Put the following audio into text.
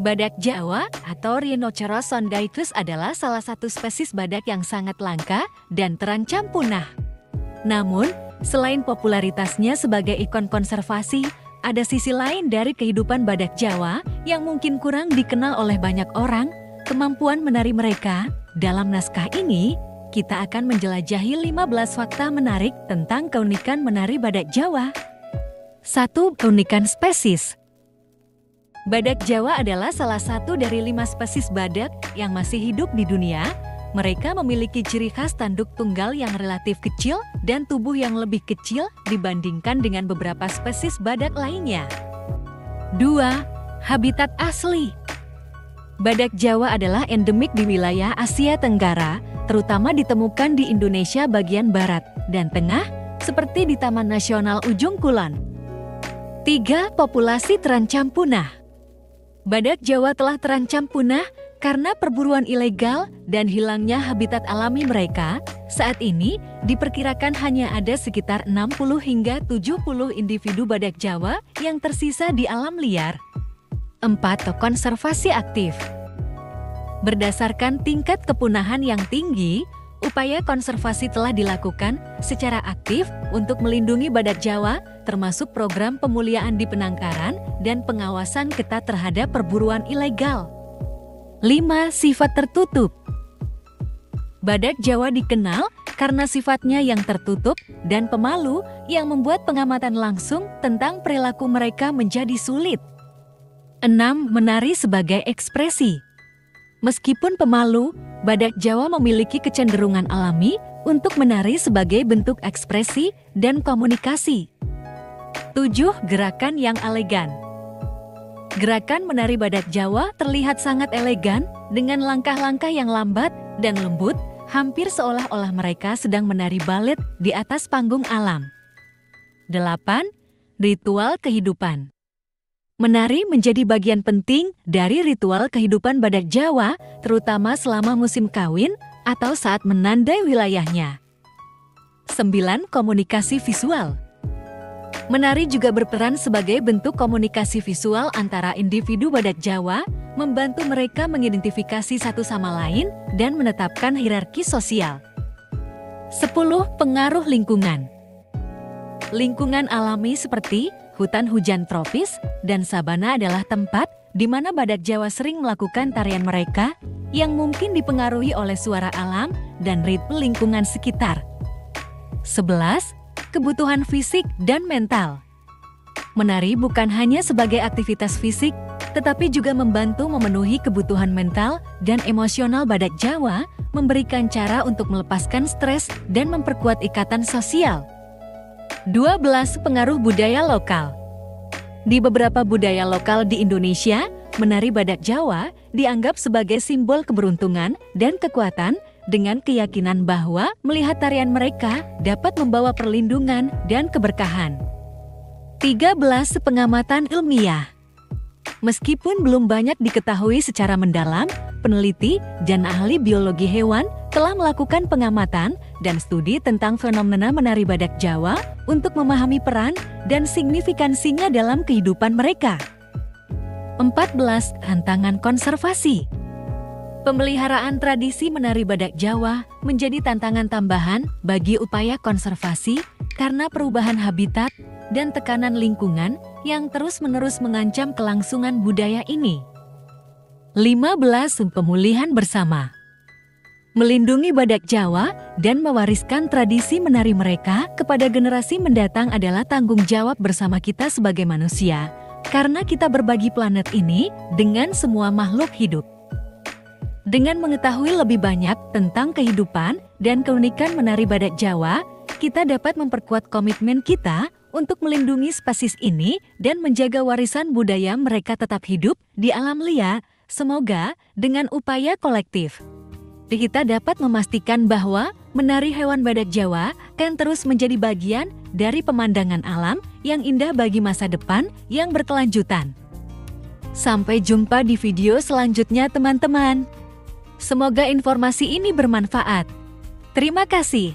Badak Jawa atau Rhinoceros sondaicus adalah salah satu spesies badak yang sangat langka dan terancam punah. Namun, selain popularitasnya sebagai ikon konservasi, ada sisi lain dari kehidupan badak Jawa yang mungkin kurang dikenal oleh banyak orang, kemampuan menari mereka. Dalam naskah ini, kita akan menjelajahi 15 fakta menarik tentang keunikan menari badak Jawa. 1. Keunikan spesies. Badak Jawa adalah salah satu dari 5 spesies badak yang masih hidup di dunia. Mereka memiliki ciri khas tanduk tunggal yang relatif kecil dan tubuh yang lebih kecil dibandingkan dengan beberapa spesies badak lainnya. 2. Habitat asli. Badak Jawa adalah endemik di wilayah Asia Tenggara, terutama ditemukan di Indonesia bagian barat dan tengah, seperti di Taman Nasional Ujung Kulon. 3. Populasi terancam punah. Badak Jawa telah terancam punah karena perburuan ilegal dan hilangnya habitat alami mereka. Saat ini, diperkirakan hanya ada sekitar 60 hingga 70 individu badak Jawa yang tersisa di alam liar. 4. Konservasi aktif. Berdasarkan tingkat kepunahan yang tinggi, upaya konservasi telah dilakukan secara aktif untuk melindungi badak Jawa, termasuk program pemuliaan di penangkaran dan pengawasan ketat terhadap perburuan ilegal. 5. Sifat tertutup. Badak Jawa dikenal karena sifatnya yang tertutup dan pemalu yang membuat pengamatan langsung tentang perilaku mereka menjadi sulit. 6. Menari sebagai ekspresi. Meskipun pemalu, badak Jawa memiliki kecenderungan alami untuk menari sebagai bentuk ekspresi dan komunikasi. 7. Gerakan yang elegan. Gerakan menari badak Jawa terlihat sangat elegan dengan langkah-langkah yang lambat dan lembut, hampir seolah-olah mereka sedang menari balet di atas panggung alam. 8. Ritual kehidupan. Menari menjadi bagian penting dari ritual kehidupan badak Jawa, terutama selama musim kawin atau saat menandai wilayahnya. 9. Komunikasi visual. Menari juga berperan sebagai bentuk komunikasi visual antara individu badak Jawa, membantu mereka mengidentifikasi satu sama lain dan menetapkan hierarki sosial. 10. Pengaruh lingkungan. Lingkungan alami seperti hutan hujan tropis dan sabana adalah tempat di mana badak Jawa sering melakukan tarian mereka yang mungkin dipengaruhi oleh suara alam dan ritme lingkungan sekitar. 11. Kebutuhan fisik dan mental. Menari bukan hanya sebagai aktivitas fisik, tetapi juga membantu memenuhi kebutuhan mental dan emosional badak Jawa, memberikan cara untuk melepaskan stres dan memperkuat ikatan sosial. 12. Pengaruh budaya lokal. Di beberapa budaya lokal di Indonesia, menari badak Jawa dianggap sebagai simbol keberuntungan dan kekuatan dengan keyakinan bahwa melihat tarian mereka dapat membawa perlindungan dan keberkahan. 13. Pengamatan ilmiah. Meskipun belum banyak diketahui secara mendalam, peneliti dan ahli biologi hewan telah melakukan pengamatan dan studi tentang fenomena menari badak Jawa untuk memahami peran dan signifikansinya dalam kehidupan mereka. 14. Tantangan konservasi. Pemeliharaan tradisi menari badak Jawa menjadi tantangan tambahan bagi upaya konservasi karena perubahan habitat dan tekanan lingkungan yang terus-menerus mengancam kelangsungan budaya ini. 15. Pemulihan bersama. Melindungi badak Jawa dan mewariskan tradisi menari mereka kepada generasi mendatang adalah tanggung jawab bersama kita sebagai manusia, karena kita berbagi planet ini dengan semua makhluk hidup. Dengan mengetahui lebih banyak tentang kehidupan dan keunikan menari badak Jawa, kita dapat memperkuat komitmen kita untuk melindungi spesies ini dan menjaga warisan budaya mereka tetap hidup di alam liar. Semoga dengan upaya kolektif, kita dapat memastikan bahwa menari hewan badak Jawa akan terus menjadi bagian dari pemandangan alam yang indah bagi masa depan yang berkelanjutan. Sampai jumpa di video selanjutnya, teman-teman. Semoga informasi ini bermanfaat. Terima kasih.